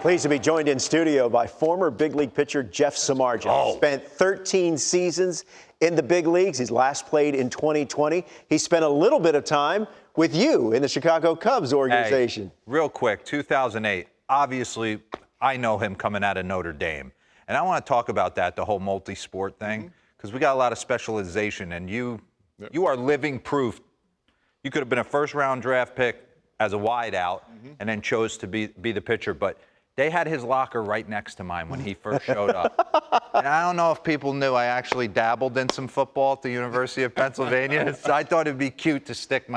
Pleased to be joined in studio by former big league pitcher Jeff Samardzija. Spent 13 seasons in the big leagues. He's last played in 2020. He spent a little bit of time with you in the Chicago Cubs organization. Hey, real quick, 2008. Obviously, I know him coming out of Notre Dame. And I want to talk about that, the whole multi-sport thing, because we got a lot of specialization. And you are living proof. You could have been a first-round draft pick as a wideout and then chose to be the pitcher. But they had his locker right next to mine when he first showed up. And I don't know if people knew I actually dabbled in some football at the University of Pennsylvania. So I thought it'd be cute to stick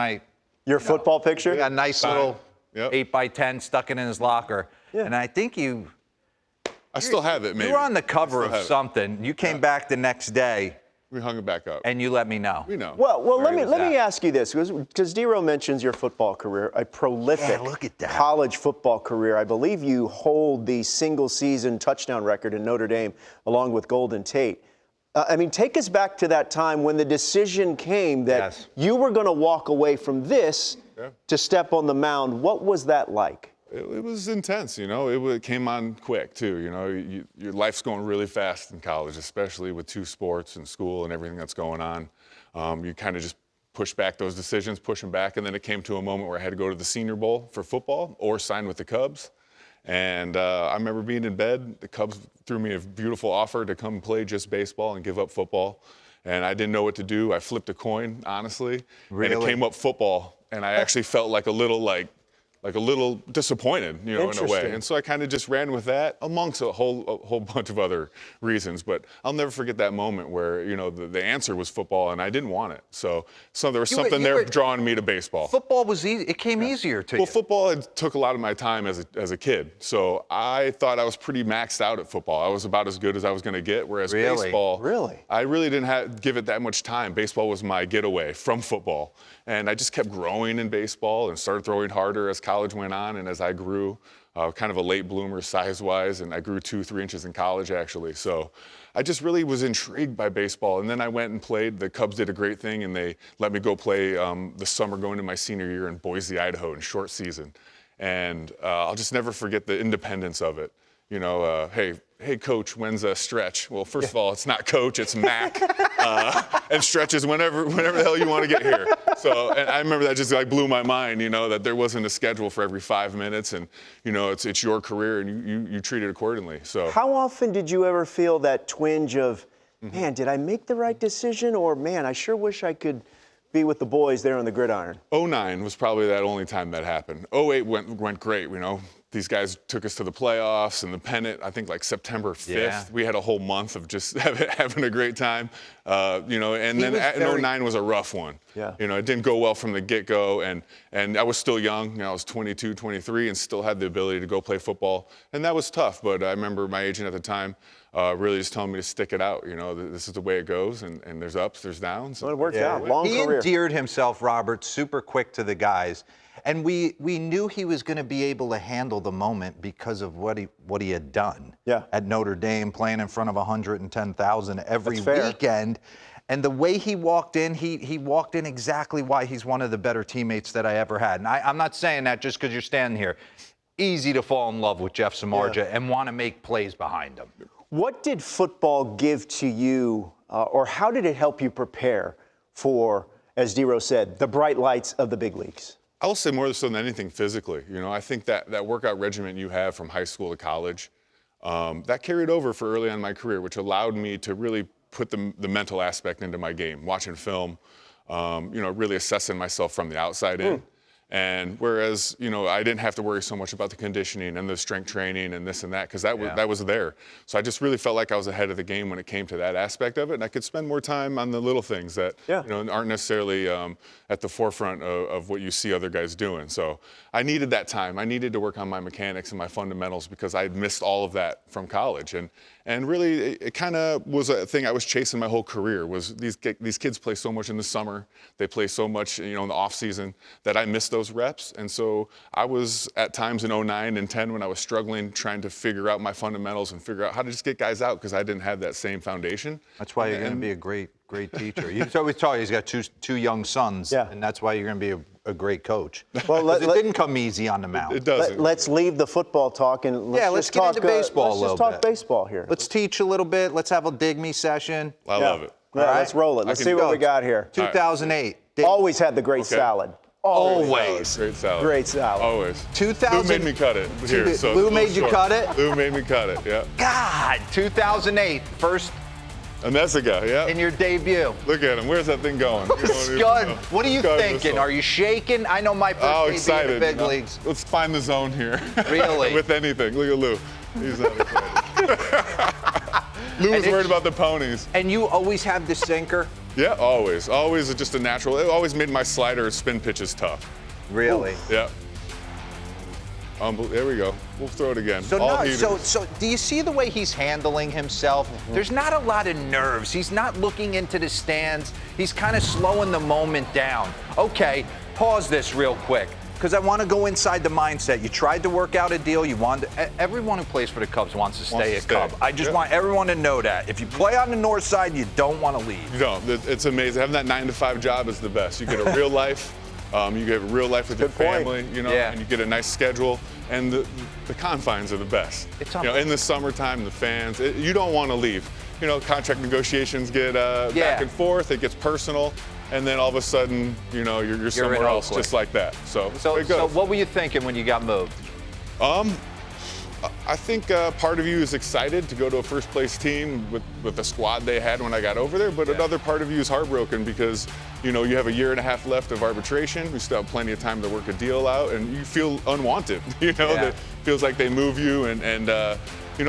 your football picture? A nice little 8x10 stuck it in his locker. Yeah. And I think I still have it, maybe. You were on the cover of something. You came back the next day. We hung it back up. And you let me know. We know. Well, let me ask you this, because DeRosa mentions your football career, a prolific college football career. I believe you hold the single-season touchdown record in Notre Dame, along with Golden Tate. I mean, take us back to that time when the decision came that you were going to walk away from this to step on the mound. What was that like? It was intense, you know. It came on quick, too. You know, your life's going really fast in college, especially with two sports and school and everything that's going on. You kind of just push back those decisions, push them back, and then it came to a moment where I had to go to the Senior Bowl for football or sign with the Cubs. And I remember being in bed. The Cubs threw me a beautiful offer to come play just baseball and give up football. And I didn't know what to do. I flipped a coin, honestly. Really? And it came up football. And I actually felt like a little disappointed, you know, in a way. And so I kind of just ran with that amongst a whole bunch of other reasons. But I'll never forget that moment where, you know, the answer was football and I didn't want it. So there was something there drawing me to baseball. Football was easy. It came easier to you. Well, football took a lot of my time as a kid. So I thought I was pretty maxed out at football. I was about as good as I was going to get, whereas baseball, I really didn't give it that much time. Baseball was my getaway from football. And I just kept growing in baseball and started throwing harder as college went on and as I grew, kind of a late bloomer size-wise, and I grew 2-3 inches in college, actually. So I just really was intrigued by baseball. And then I went and played. The Cubs did a great thing, and they let me go play the summer going into my senior year in Boise, Idaho, in short season. And I'll just never forget the independence of it. You know, hey, coach, when's a stretch? Well, first of all, it's not coach, it's Mac. And stretches whenever the hell you want to get here. So, and I remember that just blew my mind, you know, that there wasn't a schedule for every 5 minutes, and you know, it's your career, and you treat it accordingly. So, how often did you ever feel that twinge of, man, did I make the right decision, or man, I sure wish I could be with the boys there on the gridiron? 2009 was probably that only time that happened. 2008 went great, you know. These guys took us to the playoffs and the pennant, I think like September 5th. Yeah. We had a whole month of just having a great time, you know, and then 2009 was a rough one. Yeah. You know, it didn't go well from the get-go, and I was still young. You know, I was 22, 23, and still had the ability to go play football. And that was tough, but I remember my agent at the time really just telling me to stick it out. You know, this is the way it goes, and there's ups, there's downs. Well, it worked out. Long career. He endeared himself, Robert, super quick to the guys. And we knew he was going to be able to handle the moment because of what he had done at Notre Dame, playing in front of 110,000 every weekend. And the way he walked in, he walked in exactly why he's one of the better teammates that I ever had. And I'm not saying that just because you're standing here. Easy to fall in love with Jeff Samardzija and want to make plays behind him. What did football give to you, or how did it help you prepare for, as DeRosa said, the bright lights of the big leagues? I will say more so than anything physically. You know, I think that workout regimen you have from high school to college, that carried over for early on in my career, which allowed me to really put the mental aspect into my game, watching film, you know, really assessing myself from the outside in. And whereas, you know, I didn't have to worry so much about the conditioning and the strength training and this and that, because that was there. So I just really felt like I was ahead of the game when it came to that aspect of it. And I could spend more time on the little things that, you know, aren't necessarily at the forefront of what you see other guys doing. So I needed that time. I needed to work on my mechanics and my fundamentals because I had missed all of that from college. And really, it kind of was a thing I was chasing my whole career. Was these kids play so much in the summer, they play so much, you know, in the off season, that I missed those reps. And so I was at times in 2009 and 10 when I was struggling, trying to figure out my fundamentals and figure out how to just get guys out because I didn't have that same foundation. That's why you're going to be a great teacher. He's always taught you he's got two young sons, and that's why you're going to be a great coach. Well, it didn't come easy on the mound. It doesn't. Let's leave the football talk and let's just get talk into baseball let's a little just talk bit. baseball here. Let's teach a little bit. Let's have a dig me session. I love it. Yeah, let's roll it. Let's see what we got here. 2008. Always had the great salad. Always. Great salad. Great salad. Always. 2000. Lou made me cut it. Here, so Lou made you cut it? Lou made me cut it, yeah. God, 2008, first And that's a guy, yeah. in your debut. Look at him. Where's that thing going? Scud. What are you thinking? Are you shaking? I know my first debut excited. in the big leagues. Let's find the zone here. Really? With anything. Look at Lou. He's not excited. Lou was worried about the ponies. And you always have the sinker? Yeah, always. Always just a natural. It always made my slider spin pitches tough. Really? Yeah. There we go. We'll throw it again. So do you see the way he's handling himself? There's not a lot of nerves. He's not looking into the stands. He's kind of slowing the moment down. Okay, pause this real quick, because I want to go inside the mindset. You tried to work out a deal. Everyone who plays for the Cubs wants to stay a Cub. I just want everyone to know that. If you play on the north side, you don't want to leave. You don't. It's amazing. Having that 9-to-5 job is the best. You get a real life. You get real life with your family, and you get a nice schedule, and the confines are the best. In the summertime, the fans, you don't want to leave. Contract negotiations get back and forth, it gets personal, and then all of a sudden, you're somewhere else just like that. So what were you thinking when you got moved? I think part of you is excited to go to a first place team with the squad they had when I got over there, but another part of you is heartbroken because you have a year and a half left of arbitration. We still have plenty of time to work a deal out, and you feel unwanted. It feels like they move you,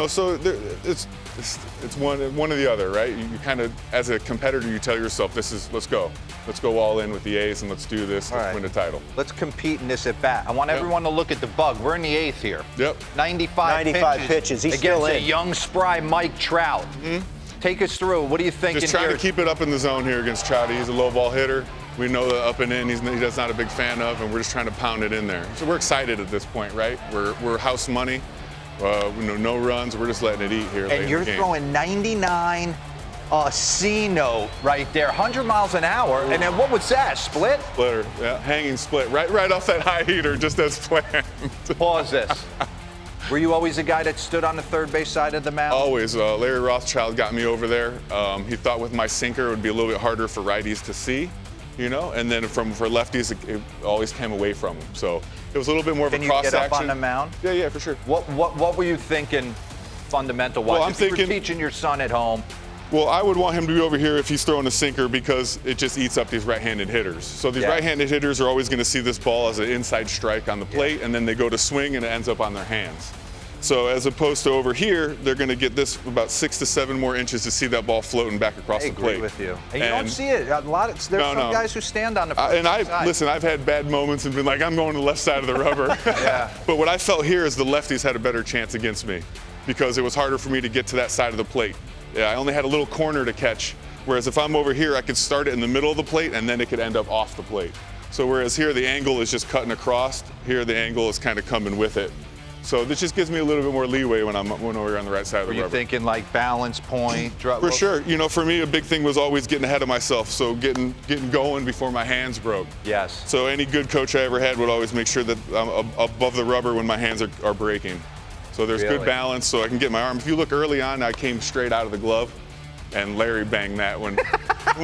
so it's one or the other, right? You kind of, as a competitor, you tell yourself, let's go all in with the A's and let's do this, let's win the title. Let's compete in this at bat. I want everyone to look at the bug. We're in the 8th here. Yep. 95 pitches. He's against still in. a young, spry Mike Trout. Mm-hmm. Take us through. What are you thinking? Just trying to keep it up in the zone here against Trouty. He's a low ball hitter. We know the up and in he's not a big fan of, and we're just trying to pound it in there. So we're excited at this point, right? We're house money. No runs. We're just letting it eat here. And you're throwing 99 C note right there, 100 miles an hour. And then what was that? Split? Splitter, yeah, hanging split, right off that high heater, just as planned. Pause this. Were you always a guy that stood on the third base side of the mound? Always. Larry Rothschild got me over there. He thought with my sinker it would be a little bit harder for righties to see, and then for lefties it always came away from them. So it was a little bit more of a cross action. Can you get up on the mound? Yeah, for sure. What were you thinking, fundamental-wise? Well, I'm thinking, you were teaching your son at home. Well, I would want him to be over here if he's throwing a sinker because it just eats up these right-handed hitters. So these right-handed hitters are always going to see this ball as an inside strike on the plate, and then they go to swing and it ends up on their hands. So as opposed to over here, they're going to get this about 6 to 7 more inches to see that ball floating back across the plate. I agree with you. And you don't see it. There's some guys who stand on the first side. Listen, I've had bad moments and been like, I'm going to the left side of the rubber. But what I felt here is the lefties had a better chance against me because it was harder for me to get to that side of the plate. I only had a little corner to catch, whereas if I'm over here, I could start it in the middle of the plate and then it could end up off the plate. So whereas here the angle is just cutting across, here the angle is kind of coming with it. So this just gives me a little bit more leeway when I'm over on the right side of the rubber. Were you thinking like balance point? For sure. For me, a big thing was always getting ahead of myself, so getting going before my hands broke. Yes. So any good coach I ever had would always make sure that I'm above the rubber when my hands are breaking. So there's good balance, so I can get my arm. If you look early on, I came straight out of the glove, and Larry banged that when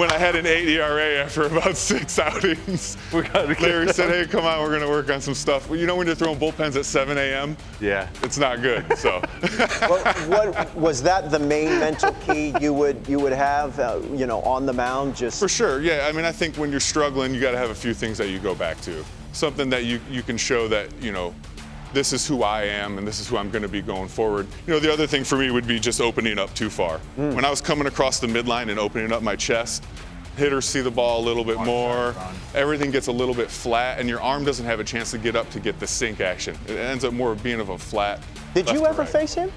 I had an 8 ERA after about 6 outings. Larry said, hey, come on, we're going to work on some stuff. Well, when you're throwing bullpens at 7 a.m., it's not good. So, what was that the main mental key you would have, on the mound? Just for sure, yeah. I mean, I think when you're struggling, you got to have a few things that you go back to. Something that you can show that this is who I am and this is who I'm going to be going forward. The other thing for me would be just opening up too far. When I was coming across the midline and opening up my chest, hitters see the ball a little bit more, everything gets a little bit flat, and your arm doesn't have a chance to get up to get the sink action. It ends up more being of a flat. Did you ever face him?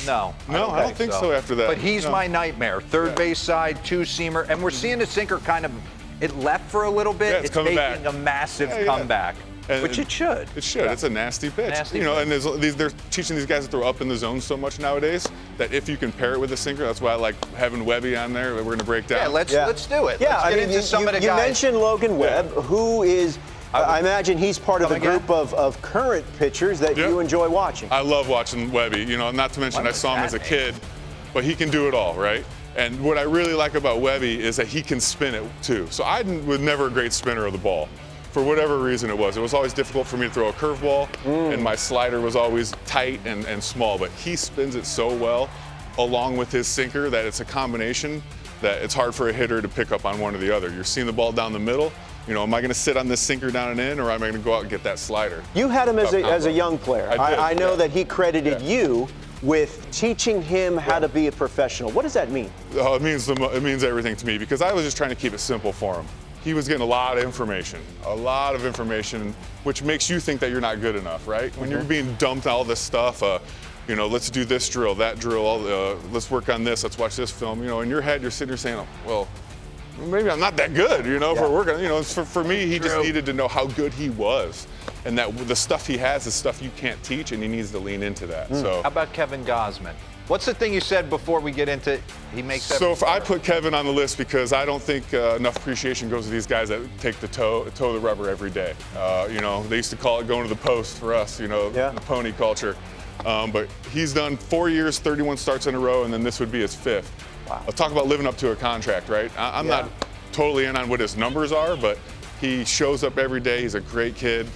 No. I don't think so after that. But he's my nightmare. Third base side, two-seamer, and we're seeing the sinker kind of, it left for a little bit. Yeah, it's coming making back. A massive comeback. Which it should. It should. It's a nasty pitch. And they're teaching these guys to throw up in the zone so much nowadays that if you can pair it with a sinker, that's why I like having Webby on there. We're going to break down. Let's do it. Yeah, let's get into some of the you guys. mentioned Logan Webb, who is I imagine he's part of the group of current pitchers that you enjoy watching. I love watching Webby. You know, not to mention I saw him as a kid, but he can do it all, right? And what I really like about Webby is that he can spin it too. So I was never a great spinner of the ball. For whatever reason it was always difficult for me to throw a curveball, and my slider was always tight and small, but he spins it so well along with his sinker that it's a combination that it's hard for a hitter to pick up on one or the other. You're seeing the ball down the middle. You know, am I going to sit on this sinker down and in, or am I going to go out and get that slider? You had him as a young player. I know that he credited you with teaching him how to be a professional. What does that mean? Oh, it means everything to me, because I was just trying to keep it simple for him. He was getting a lot of information, which makes you think that you're not good enough, right? When you're being dumped all this stuff, you know, let's do this drill, that drill, let's work on this, let's watch this film. You know, in your head, you're sitting there saying, oh, well, maybe I'm not that good, you know, for working. You know, for me, he just needed to know how good he was, and that the stuff he has is stuff you can't teach, and he needs to lean into that. So, how about Kevin Gausman? What's the thing you said before we get into he makes that? So I put Kevin on the list because I don't think enough appreciation goes to these guys that take the toe the rubber every day. You know, they used to call it going to the post for us, you know, the pony culture. But he's done 4 years, 31 starts in a row, and then this would be his 5th. Wow. Let's talk about living up to a contract, right? I'm not totally in on what his numbers are, but he shows up every day. He's a great kid.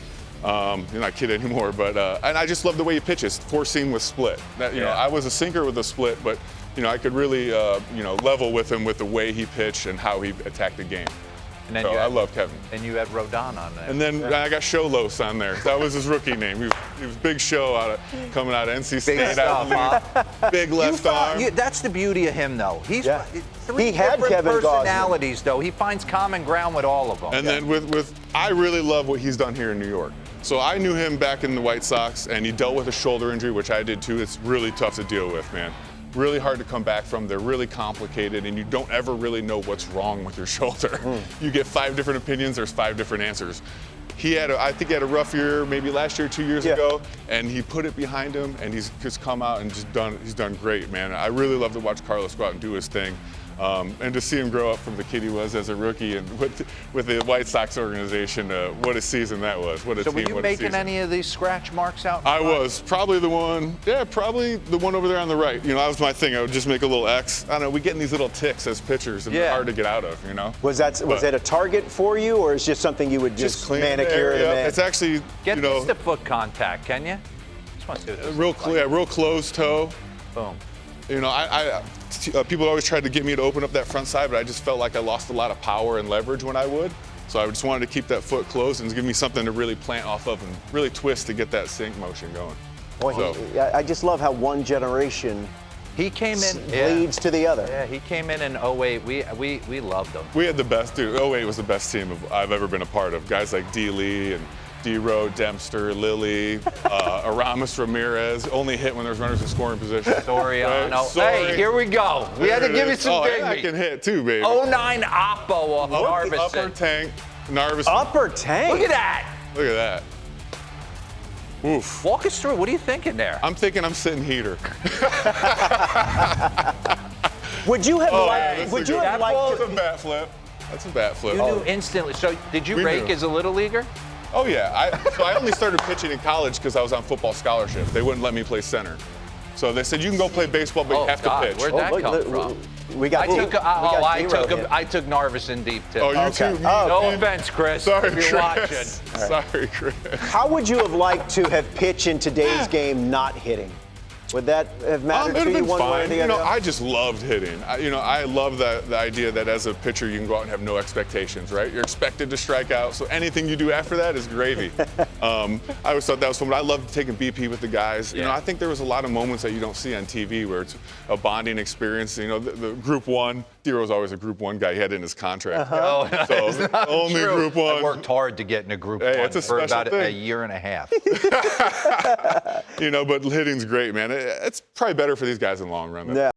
You're not a kid anymore, but and I just love the way he pitches, 4-seam with split. That, you know, I was a sinker with a split, but you know, I could really you know, level with him with the way he pitched and how he attacked the game. And then I love Kevin. And you had Rodon on there. And then I got Sholos on there. That was his rookie name. He was Big Show coming out of NC State. Big stuff, Big left arm. That's the beauty of him, though. He had Kevin personalities, though. He finds common ground with all of them. And then I really love what he's done here in New York. So I knew him back in the White Sox, and he dealt with a shoulder injury, which I did too. It's really tough to deal with, man. Really hard to come back from. They're really complicated, and you don't ever really know what's wrong with your shoulder. You get 5 different opinions, there's 5 different answers. I think he had a rough year, maybe last year, 2 years ago, and he put it behind him, and he's just come out and he's done great, man. I really love to watch Carlos go out and do his thing. And to see him grow up from the kid he was as a rookie and with the White Sox organization, what a season that was. What a team, So were you making any of these scratch marks out? I was. Probably the one over there on the right. You know, that was my thing. I would just make a little X. I don't know, we get in these little ticks as pitchers, and they're hard to get out of, you know? Was that a target for you, or is it just something you would just manicure? It's actually, Get this to foot contact, can you? Just want to see what this real closed toe. Boom. You know, people always tried to get me to open up that front side, but I just felt like I lost a lot of power and leverage when I would. So I just wanted to keep that foot closed and give me something to really plant off of and really twist to get that sink motion going. Boy, I just love how one generation leads to the other. Yeah, he came in 08. We loved him. We had the best, dude. 08 was the best team I've ever been a part of. Guys like D. Lee and DeRosa, Dempster, Lilly, Aramis Ramirez, only hit when there's runners in scoring position. Soriano. Right? Hey, here we go. We had to give you some big I can hit too, baby. 09 Oppo off Narvison. Upper tank, Narvison. Upper tank? Look at that. Look at that. Oof. Walk us through. What are you thinking there? I'm thinking I'm sitting heater. Would you have liked? That's Would you have liked? That's a bat flip. That's a bat flip. You knew instantly. So did you rake as a little leaguer? Oh yeah, so I only started pitching in college because I was on football scholarship. They wouldn't let me play center. So they said, you can go play baseball, but you have to pitch. Where'd that come from? I took Narvison deep too. Oh, you too? No offense, Chris. Sorry, if you're watching. Sorry, Chris. How would you have liked to have pitched in today's game not hitting? Would that have mattered to you one way or the other? You know, I just loved hitting. I love the idea that as a pitcher you can go out and have no expectations, right? You're expected to strike out, so anything you do after that is gravy. I always thought that was fun. I loved taking BP with the guys. You know, I think there was a lot of moments that you don't see on TV where it's a bonding experience. You know, the Group 1, DeRosa always a Group 1 guy. He had it in his contract. So only true. Group 1. I worked hard to get in a Group 1 for about a year and a half. You know, but hitting's great, man. It's probably better for these guys in the long run. Yeah.